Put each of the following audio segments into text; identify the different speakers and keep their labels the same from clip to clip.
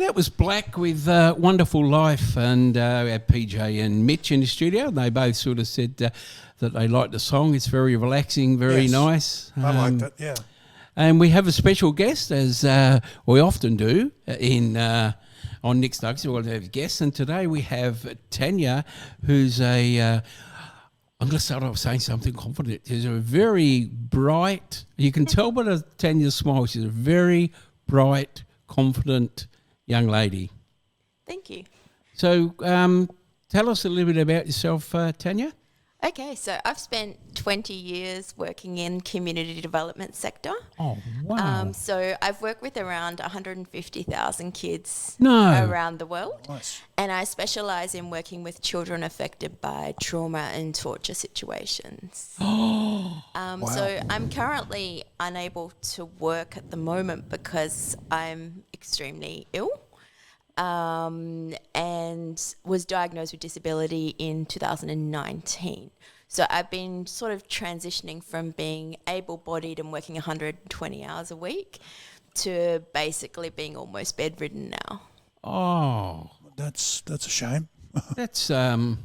Speaker 1: that was Black with Wonderful Life, and we had PJ and Mitch in the studio. They both sort of said that they liked the song. It's very relaxing, very nice.
Speaker 2: I liked it, yeah.
Speaker 1: And we have a special guest, as we often do on Nick's Nuggets. We'll have guests, and today we have Tanya, who's I'm going to start off saying something confident. She's a very bright, you can tell by Tanya's smile, she's a very bright, confident young lady.
Speaker 3: Thank you.
Speaker 1: So tell us a little bit about yourself, Tanya.
Speaker 3: Okay, so I've spent 20 years working in community development sector.
Speaker 1: Oh, wow.
Speaker 3: So I've worked with around 150,000 kids
Speaker 1: No.
Speaker 3: around the world.
Speaker 2: Nice.
Speaker 3: And I specialise in working with children affected by trauma and torture situations.
Speaker 1: Oh,
Speaker 2: Wow.
Speaker 3: So I'm currently unable to work at the moment because I'm extremely ill. And was diagnosed with disability in 2019. So I've been sort of transitioning from being able-bodied and working 120 hours a week to basically being almost bedridden now.
Speaker 1: oh,
Speaker 2: That's a shame.
Speaker 1: that's you're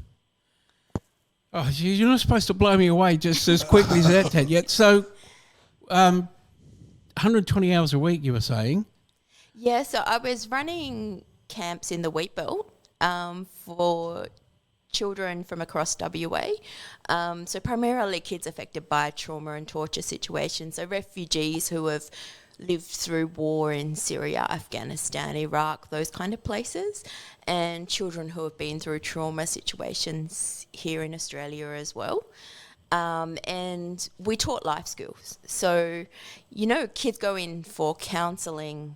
Speaker 1: not supposed to blow me away just as quickly as that, Tanya. So 120 hours a week, you were saying?
Speaker 3: Yeah, so I was running camps in the wheat belt for children from across WA. So primarily kids affected by trauma and torture situations. So refugees who have lived through war in Syria, Afghanistan, Iraq, those kind of places, and children who have been through trauma situations here in Australia as well. And we taught life skills. So, kids go in for counselling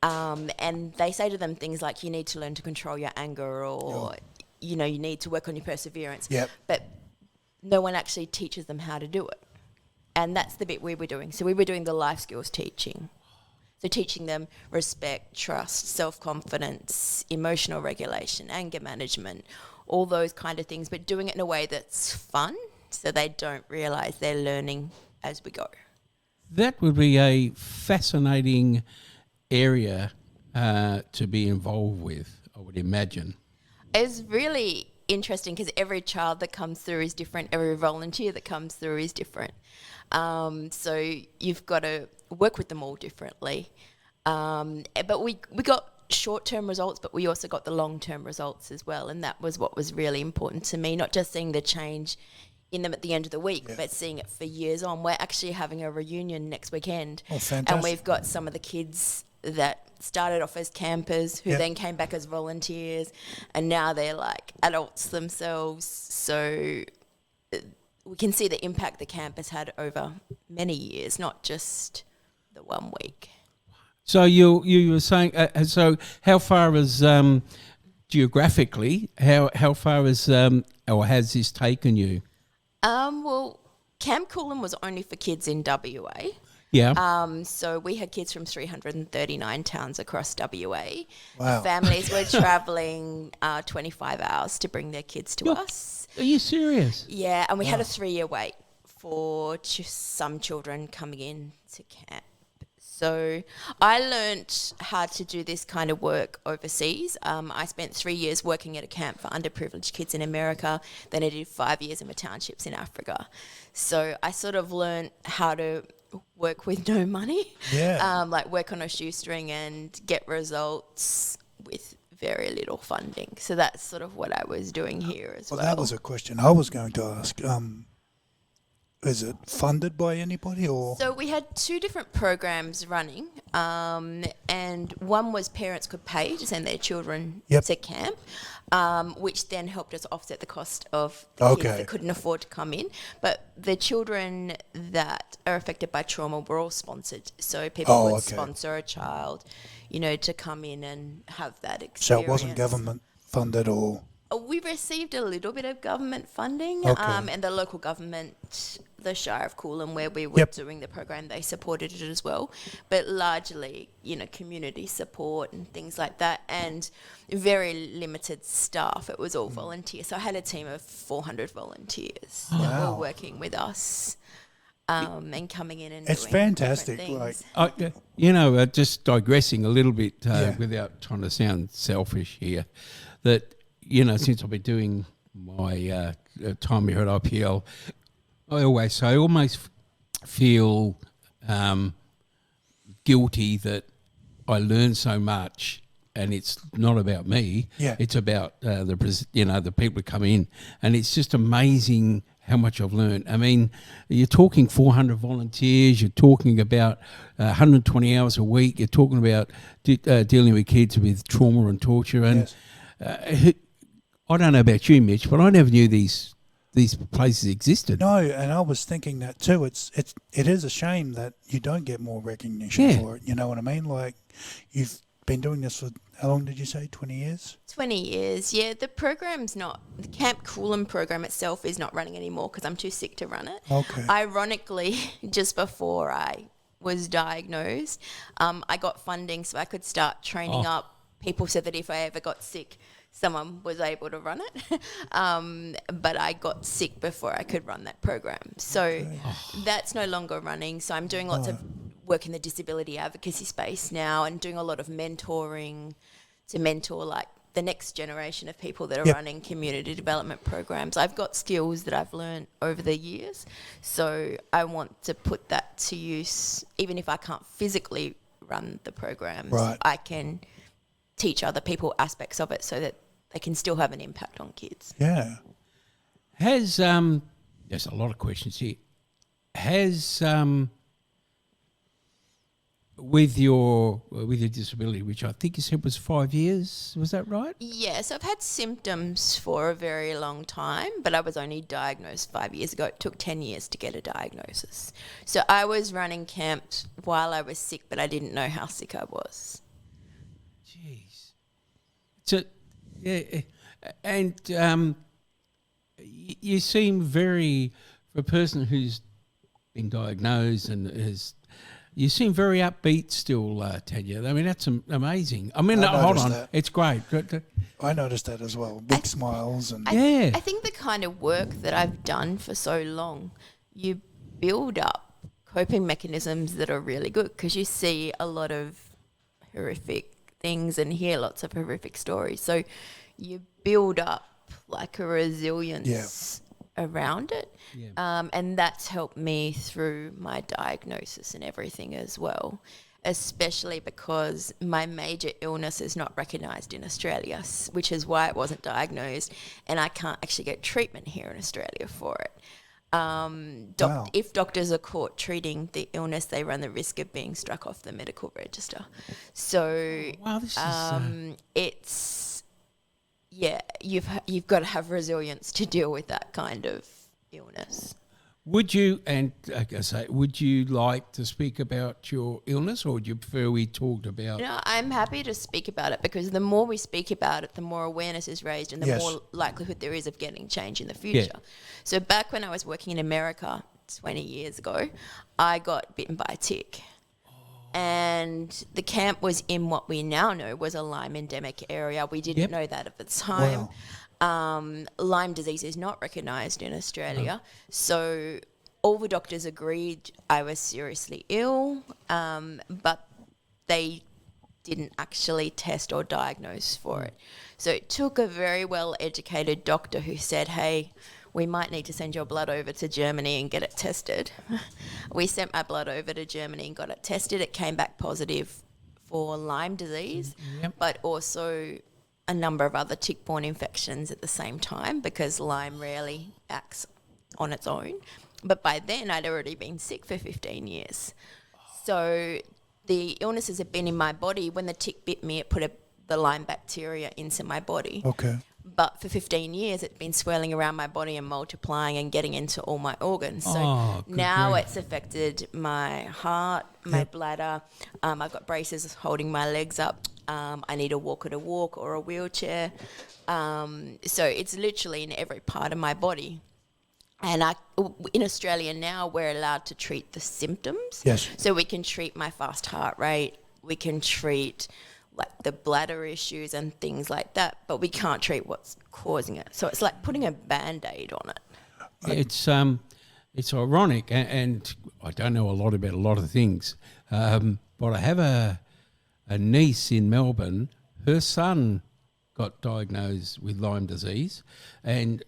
Speaker 3: and they say to them things like, you need to learn to control your anger, or, you need to work on your perseverance.
Speaker 2: Yep.
Speaker 3: But no one actually teaches them how to do it. And that's the bit we were doing. So we were doing the life skills teaching. So teaching them respect, trust, self-confidence, emotional regulation, anger management, all those kind of things, but doing it in a way that's fun so they don't realise they're learning as we go.
Speaker 1: That would be a fascinating area to be involved with, I would imagine.
Speaker 3: It's really interesting because every child that comes through is different. Every volunteer that comes through is different. So you've got to work with them all differently. But we got short-term results, but we also got the long-term results as well. And that was what was really important to me, not just seeing the change in them at the end of the week, but seeing it for years on. We're actually having a reunion next weekend.
Speaker 2: Oh, fantastic.
Speaker 3: And we've got some of the kids that started off as campers who then came back as volunteers, and now they're like adults themselves. So we can see the impact the camp has had over many years, not just the 1 week.
Speaker 1: So you were saying, so how far is geographically, how far is or has this taken you?
Speaker 3: Well, Camp Coolum was only for kids in WA.
Speaker 1: Yeah.
Speaker 3: So we had kids from 339 towns across WA.
Speaker 2: Wow.
Speaker 3: Families were travelling 25 hours to bring their kids to us.
Speaker 1: Are you serious?
Speaker 3: Yeah, and we had a 3-year wait for some children coming in to camp. So I learnt how to do this kind of work overseas. I spent 3 years working at a camp for underprivileged kids in America. Then I did 5 years in the townships in Africa. So I sort of learnt how to work with no money, like work on a shoestring and get results with very little funding. So that's sort of what I was doing here as well.
Speaker 2: Well, that was a question I was going to ask. Is it funded by anybody or?
Speaker 3: So we had 2 different programs running, and one was parents could pay to send their children to camp, which then helped us offset the cost of the kids that couldn't afford to come in. But the children that are affected by trauma were all sponsored. So people would sponsor a child, to come in and have that experience.
Speaker 2: So it wasn't government funded or?
Speaker 3: We received a little bit of government funding, and the local government, the Shire of Coolum, where we were doing the program, they supported it as well. But largely, community support and things like that, and very limited staff. It was all volunteer. So I had a team of 400 volunteers that were working with us. and coming in and
Speaker 2: It's
Speaker 3: doing
Speaker 2: fantastic.
Speaker 3: different things.
Speaker 1: Just digressing a little bit
Speaker 2: Yeah.
Speaker 1: without trying to sound selfish here, that, since I've been doing my time here at IPL, I almost feel guilty that I learn so much, and it's not about me.
Speaker 2: Yeah.
Speaker 1: It's about the people who come in, and it's just amazing how much I've learned. I mean, you're talking 400 volunteers. You're talking about 120 hours a week. You're talking about dealing with kids with trauma and torture. And
Speaker 2: Yes.
Speaker 1: I don't know about you, Mitch, but I never knew these places existed.
Speaker 2: No, and I was thinking that too. It is a shame that you don't get more recognition for it. You know what I mean? Like, you've been doing this for, how long did you say, 20 years?
Speaker 3: 20 years, yeah. The Camp Coolum program itself is not running anymore because I'm too sick to run it.
Speaker 2: Okay.
Speaker 3: Ironically, just before I was diagnosed, I got funding so I could start training up people so that if I ever got sick, someone was able to run it. But I got sick before I could run that program. So that's no longer running. So I'm doing lots of work in the disability advocacy space now and doing a lot of mentoring to mentor like the next generation of people that are running community development programs. I've got skills that I've learned over the years. So I want to put that to use. Even if I can't physically run the programs, I can teach other people aspects of it so that they can still have an impact on kids.
Speaker 2: Yeah.
Speaker 1: There's a lot of questions here. With your disability, which I think you said was 5 years, was that right?
Speaker 3: Yes, I've had symptoms for a very long time, but I was only diagnosed 5 years ago. It took 10 years to get a diagnosis. So I was running camps while I was sick, but I didn't know how sick I was.
Speaker 1: Jeez. So, yeah, and you seem very, for a person who's been diagnosed and you seem very upbeat still, Tanya. I mean, that's amazing. I mean, hold on,
Speaker 2: that.
Speaker 1: it's great.
Speaker 2: I noticed that as well. Big smiles and
Speaker 3: I think the kind of work that I've done for so long, you build up coping mechanisms that are really good because you see a lot of horrific things and hear lots of horrific stories. So you build up like a resilience around it. Yeah. And that's helped me through my diagnosis and everything as well, especially because my major illness is not recognised in Australia, which is why it wasn't diagnosed, and I can't actually get treatment here in Australia for it. If doctors are caught treating the illness, they run the risk of being struck off the medical register. So it's you've got to have resilience to deal with that kind of illness.
Speaker 1: Would you like to speak about your illness, or would you prefer we talked about?
Speaker 3: I'm happy to speak about it because the more we speak about it, the more awareness is raised and the more likelihood there is of getting change in the future. Yeah. So back when I was working in America 20 years ago, I got bitten by a tick. And the camp was in what we now know was a Lyme endemic area. We didn't know that at the time. Wow. Lyme disease is not recognised in Australia. So all the doctors agreed I was seriously ill, but they didn't actually test or diagnose for it. So it took a very well-educated doctor who said, hey, we might need to send your blood over to Germany and get it tested. We sent my blood over to Germany and got it tested. It came back positive for Lyme disease, but also a number of other tick-borne infections at the same time because Lyme rarely acts on its own. But by then, I'd already been sick for 15 years. So the illnesses had been in my body. When the tick bit me, it put the Lyme bacteria into my body.
Speaker 2: Okay.
Speaker 3: But for 15 years, it's been swelling around my body and multiplying and getting into all my organs. So now it's affected my heart, my bladder. I've got braces holding my legs up. I need a walker to walk or a wheelchair. So it's literally in every part of my body. And in Australia now, we're allowed to treat the symptoms.
Speaker 2: Yes.
Speaker 3: So we can treat my fast heart rate. We can treat like the bladder issues and things like that, but we can't treat what's causing it. So it's like putting a Band-Aid on it.
Speaker 1: It's It's ironic, and I don't know a lot about a lot of things, but I have a niece in Melbourne. Her son got diagnosed with Lyme disease, and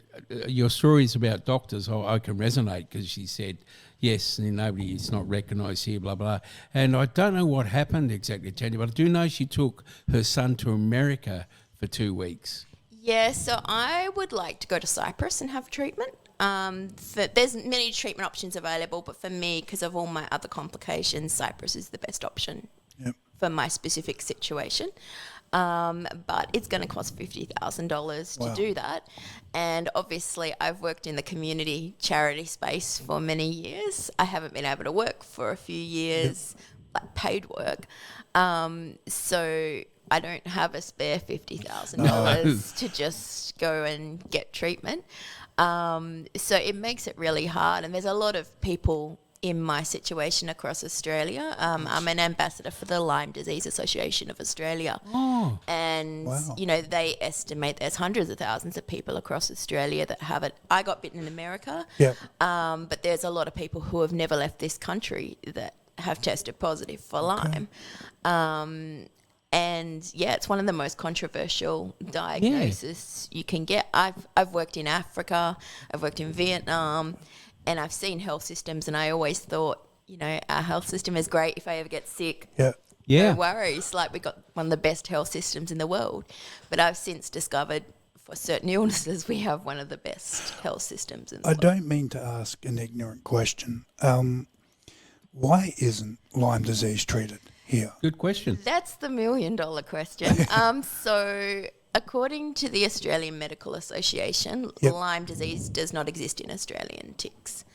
Speaker 1: your stories about doctors, I can resonate, because she said, yes, nobody is not recognised here, blah, blah. And I don't know what happened exactly, Tanya, but I do know she took her son to America for 2 weeks.
Speaker 3: Yeah, so I would like to go to Cyprus and have treatment. There's many treatment options available, but for me, because of all my other complications, Cyprus is the best option for my specific situation. But it's going to cost $50,000 to do that. And obviously, I've worked in the community charity space for many years. I haven't been able to work for a few years, like paid work. So I don't have a spare $50,000 to just go and get treatment. So it makes it really hard. And there's a lot of people in my situation across Australia. I'm an ambassador for the Lyme Disease Association of Australia.
Speaker 1: Oh.
Speaker 3: And, you know, they estimate there's hundreds of thousands of people across Australia that have it. I got bitten in America. But there's a lot of people who have never left this country that have tested positive for Lyme. And yeah, it's one of the most controversial diagnoses you can get. I've worked in Africa, I've worked in Vietnam, and I've seen health systems, and I always thought, you know, our health system is great. If I ever get sick, no worries. Like, we got one of the best health systems in the world. But I've since discovered for certain illnesses we have one of the best health systems in the world.
Speaker 2: I don't mean to ask an ignorant question. Why isn't Lyme disease treated here?
Speaker 1: Good question.
Speaker 3: That's the $1 million question. So according to the Australian Medical Association, Lyme disease does not exist in Australian ticks.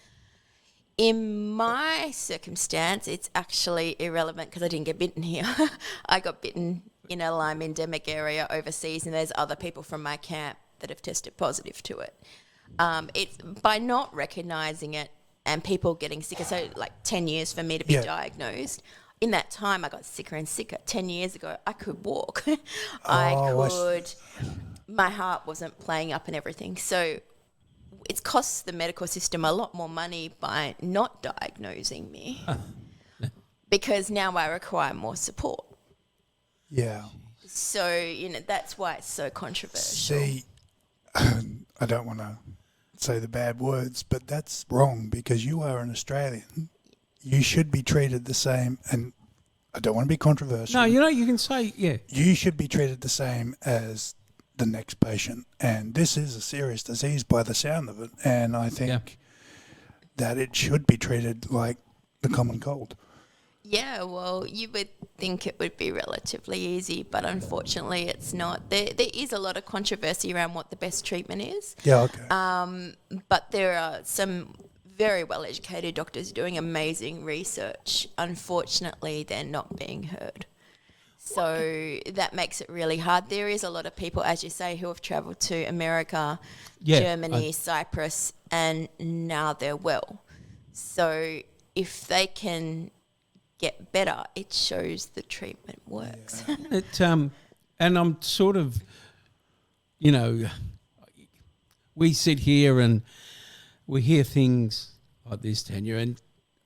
Speaker 3: In my circumstance, it's actually irrelevant because I didn't get bitten here. I got bitten in a Lyme endemic area overseas, and there's other people from my camp that have tested positive to it. It's by not recognising it and people getting sicker. So like 10 years for me to be diagnosed. In that time, I got sicker and sicker. 10 years ago, I could walk. My heart wasn't playing up and everything. So it's cost the medical system a lot more money by not diagnosing me because now I require more support.
Speaker 2: Yeah.
Speaker 3: So, you know, that's why it's so controversial.
Speaker 2: See, I don't want to say the bad words, but that's wrong because you are an Australian. You should be treated the same, and I don't want to be controversial.
Speaker 1: No, you know, you can say,
Speaker 2: you should be treated the same as the next patient, and this is a serious disease by the sound of it, and I think that it should be treated like the common cold.
Speaker 3: Yeah, well, you would think it would be relatively easy, but unfortunately it's not. There is a lot of controversy around what the best treatment is.
Speaker 2: Yeah, okay.
Speaker 3: But there are some very well-educated doctors doing amazing research. Unfortunately, they're not being heard. So that makes it really hard. There is a lot of people, as you say, who have travelled to America, Germany, Cyprus, and now they're well. So if they can get better, it shows the treatment works.
Speaker 1: and I'm sort of, you know, we sit here and we hear things like this, Tanya, and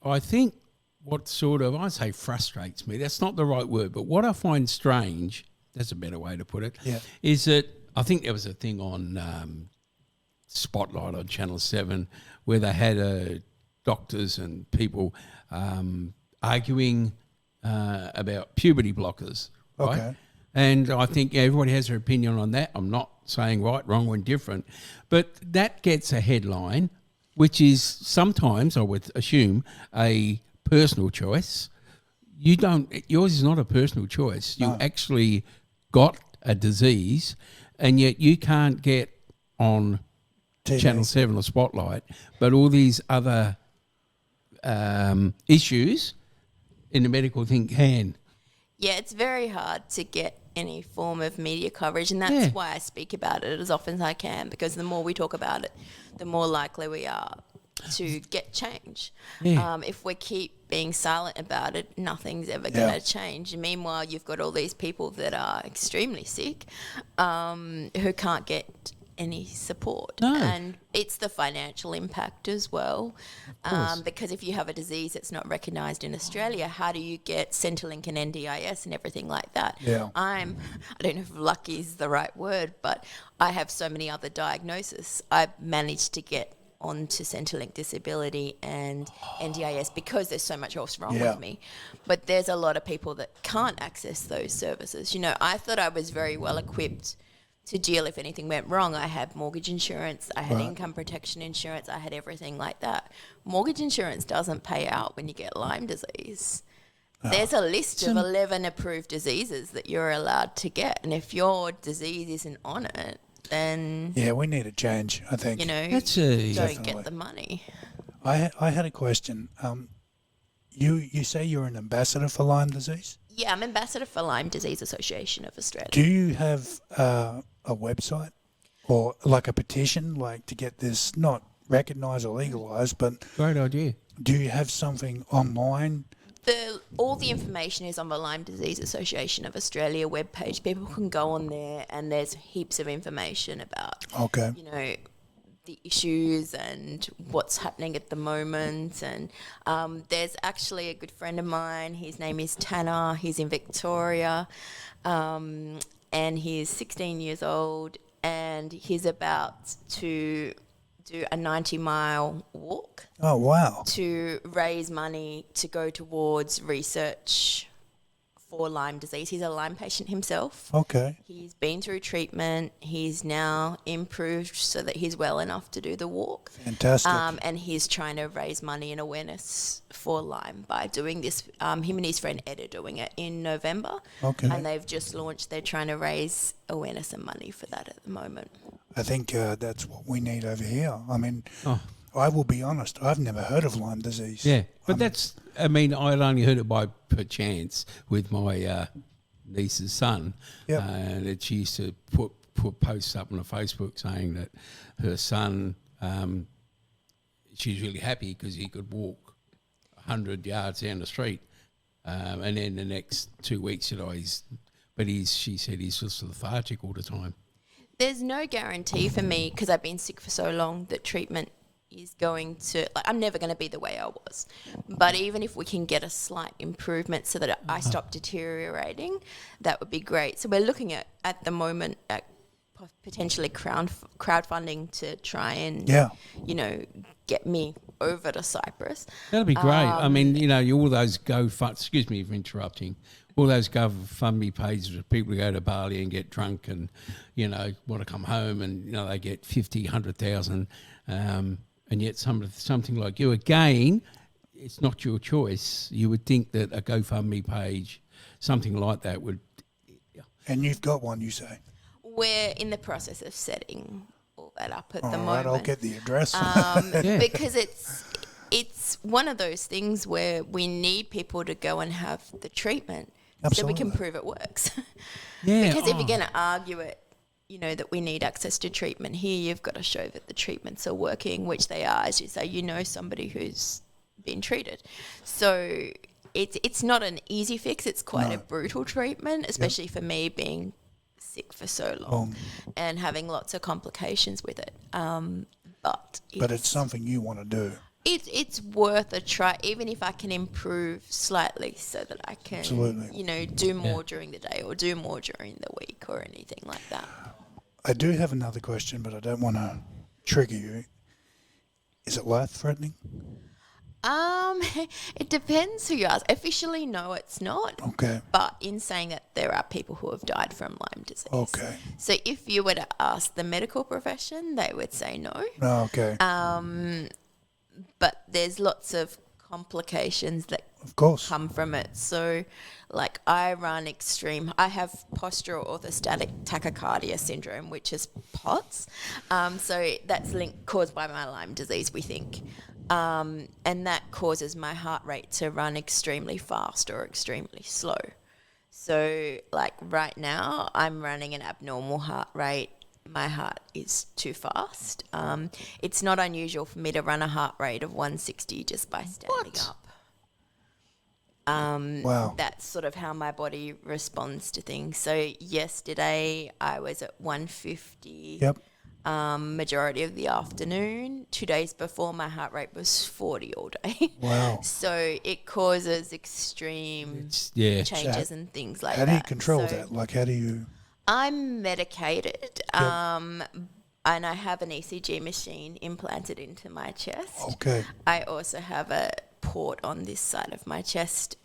Speaker 1: I think what sort of, I say frustrates me, that's not the right word, but what I find strange, that's a better way to put it, is that I think there was a thing on Spotlight on Channel 7 where they had doctors and people arguing about puberty blockers, right?
Speaker 2: Okay.
Speaker 1: And I think everybody has their opinion on that. I'm not saying right, wrong, or indifferent, but that gets a headline, which is sometimes, I would assume, a personal choice. Yours is not a personal choice. You actually got a disease, and yet you can't get on TV. Channel 7 or Spotlight, but all these other issues in the medical thing can.
Speaker 3: Yeah, it's very hard to get any form of media coverage, and that's why I speak about it as often as I can, because the more we talk about it, the more likely we are to get change. If we keep being silent about it, nothing's ever going to change. And meanwhile, you've got all these people that are extremely sick, who can't get any support.
Speaker 1: No.
Speaker 3: And it's the financial impact as well. Because if you have a disease that's not recognised in Australia, how do you get Centrelink and NDIS and everything like that?
Speaker 2: Yeah.
Speaker 3: I don't know if lucky is the right word, but I have so many other diagnoses. I've managed to get onto Centrelink Disability and NDIS because there's so much else wrong with me. But there's a lot of people that can't access those services. You know, I thought I was very well equipped to deal if anything went wrong. I had mortgage insurance, I had income protection insurance, I had everything like that. Mortgage insurance doesn't pay out when you get Lyme disease. There's a list of 11 approved diseases that you're allowed to get, and if your disease isn't on it, then
Speaker 2: we need a change, I think.
Speaker 3: you know,
Speaker 1: That's
Speaker 3: don't
Speaker 2: Definitely.
Speaker 3: get the money.
Speaker 2: I had a question. You say you're an ambassador for Lyme disease?
Speaker 3: Yeah, I'm ambassador for Lyme Disease Association of Australia.
Speaker 2: Do you have a website or like a petition, like to get this not recognised or legalised, but
Speaker 1: Great idea.
Speaker 2: do you have something online?
Speaker 3: All the information is on the Lyme Disease Association of Australia webpage. People can go on there, and there's heaps of information about,
Speaker 2: Okay.
Speaker 3: you know, the issues and what's happening at the moment. And there's actually a good friend of mine. His name is Tanner. He's in Victoria, and he's 16 years old, and he's about to do a 90-mile walk
Speaker 2: Oh, wow.
Speaker 3: to raise money to go towards research for Lyme disease. He's a Lyme patient himself.
Speaker 2: Okay.
Speaker 3: He's been through treatment. He's now improved so that he's well enough to do the walk.
Speaker 2: Fantastic.
Speaker 3: And he's trying to raise money and awareness for Lyme by doing this. Him and his friend Ed are doing it in November.
Speaker 2: Okay.
Speaker 3: And they've just launched. They're trying to raise awareness and money for that at the moment.
Speaker 2: I think that's what we need over here. I mean, I will be honest, I've never heard of Lyme disease.
Speaker 1: Yeah, but I'd only heard it by perchance with my niece's son.
Speaker 2: Yep.
Speaker 1: That she used to put posts up on her Facebook saying that her son, she's really happy because he could walk 100 yards down the street. And then the next 2 weeks, she said he's just lethargic all the time.
Speaker 3: There's no guarantee for me, because I've been sick for so long, that treatment is going to, I'm never going to be the way I was. But even if we can get a slight improvement so that I stop deteriorating, that would be great. So we're looking at the moment at potentially crowdfunding to try and, get me over to Cyprus.
Speaker 1: That'd be great. I mean, all those excuse me for interrupting, all those GoFundMe pages of people who go to Bali and get drunk and, want to come home and, they get 50, 100,000. And yet something like you, again, it's not your choice. You would think that a GoFundMe page, something like that would...
Speaker 2: And you've got one, you say?
Speaker 3: We're in the process of setting all that up at the moment.
Speaker 2: All right, I'll get the address.
Speaker 3: Because it's one of those things where we need people to go and have the treatment so we can prove it works.
Speaker 1: Yeah.
Speaker 3: Because if you're going to argue it, that we need access to treatment here, you've got to show that the treatments are working, which they are, as you say, somebody who's been treated. So it's not an easy fix. It's quite a brutal treatment, especially for me being sick for so long and having lots of complications with it. But
Speaker 2: it's something you want to do.
Speaker 3: It's worth a try, even if I can improve slightly so that I can,
Speaker 2: Absolutely.
Speaker 3: do more during the day or do more during the week or anything like that.
Speaker 2: I do have another question, but I don't want to trigger you. Is it life-threatening?
Speaker 3: It depends who you ask. Officially, no, it's not.
Speaker 2: Okay.
Speaker 3: But in saying that, there are people who have died from Lyme disease.
Speaker 2: Okay.
Speaker 3: So if you were to ask the medical profession, they would say no.
Speaker 2: Oh, okay.
Speaker 3: But there's lots of complications that
Speaker 2: of course
Speaker 3: come from it. So, like, I have postural orthostatic tachycardia syndrome, which is POTS. So that's caused by my Lyme disease, we think. And that causes my heart rate to run extremely fast or extremely slow. So, like, right now, I'm running an abnormal heart rate. My heart is too fast. It's not unusual for me to run a heart rate of 160 just by standing up.
Speaker 2: Wow.
Speaker 3: That's sort of how my body responds to things. So yesterday I was at 150.
Speaker 2: Yep.
Speaker 3: majority of the afternoon. 2 days before, my heart rate was 40 all day.
Speaker 2: Wow.
Speaker 3: So it causes extreme changes and things like that.
Speaker 2: How do you control
Speaker 3: So
Speaker 2: that? Like, how do you...
Speaker 3: I'm medicated, and I have an ECG machine implanted into my chest.
Speaker 2: Okay.
Speaker 3: I also have a port on this side of my chest,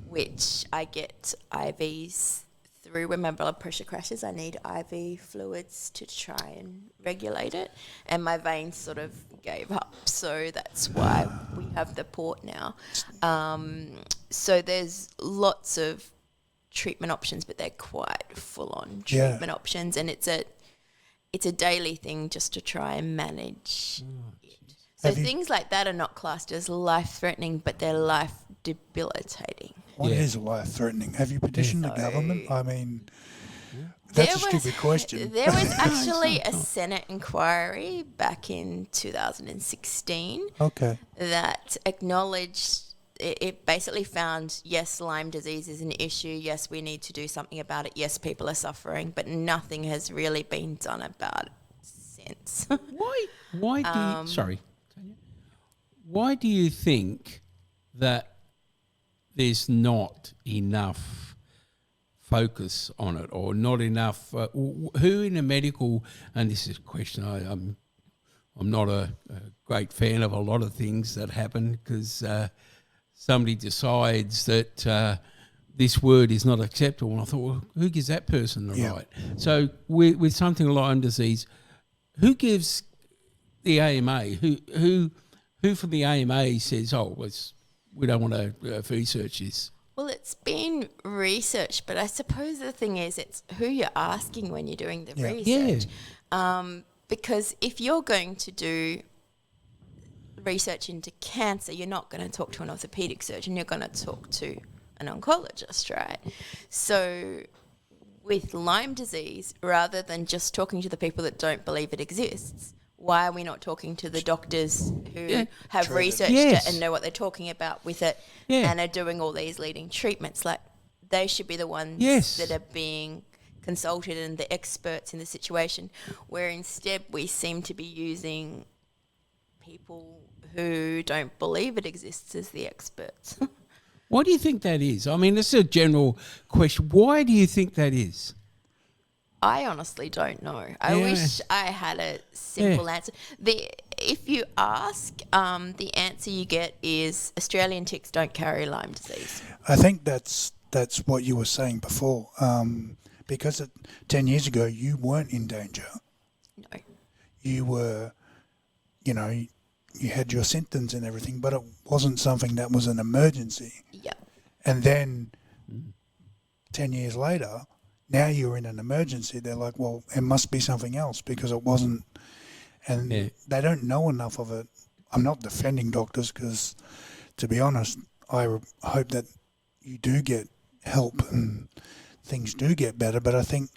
Speaker 3: which I get IVs through. When my blood pressure crashes, I need IV fluids to try and regulate it, and my veins sort of gave up, so that's why we have the port now. So there's lots of treatment options, but they're quite full-on treatment options, and it's a daily thing just to try and manage it. So things like that are not classed as life-threatening, but they're life-debilitating.
Speaker 2: What is life-threatening? Have you petitioned the government? I mean, that's a stupid question.
Speaker 3: There was actually a Senate inquiry back in 2016 that acknowledged, it basically found, yes, Lyme disease is an issue. Yes, we need to do something about it. Yes, people are suffering, but nothing has really been done about it since.
Speaker 1: Why do you, sorry, Tanya, why do you think that there's not enough focus on it, or not enough? Who in the medical, and this is a question I'm not a great fan of a lot of things that happen, because somebody decides that this word is not acceptable, and I thought, well, who gives that person the right? So with something like Lyme disease, who gives the AMA? Who from the AMA says, oh, we don't want to research this?
Speaker 3: Well, it's been researched, but I suppose the thing is, it's who you're asking when you're doing the research. Because if you're going to do research into cancer, you're not going to talk to an orthopedic surgeon, you're going to talk to an oncologist, right? So with Lyme disease, rather than just talking to the people that don't believe it exists, why are we not talking to the doctors who have researched it and know what they're talking about with it and are doing all these leading treatments? Like, they should be the ones that are being consulted and the experts in the situation, where instead we seem to be using people who don't believe it exists as the experts.
Speaker 1: Why do you think that is? I mean, this is a general question. Why do you think that is?
Speaker 3: I honestly don't know. I wish I had a simple answer. If you ask, the answer you get is Australian ticks don't carry Lyme disease.
Speaker 2: I think that's what you were saying before. Because 10 years ago, you weren't in danger.
Speaker 3: No.
Speaker 2: You were, you had your symptoms and everything, but it wasn't something that was an emergency.
Speaker 3: Yeah.
Speaker 2: And then 10 years later, now you're in an emergency. They're like, well, it must be something else because it wasn't. And they don't know enough of it. I'm not defending doctors because, to be honest, I hope that you do get help and things do get better. But I think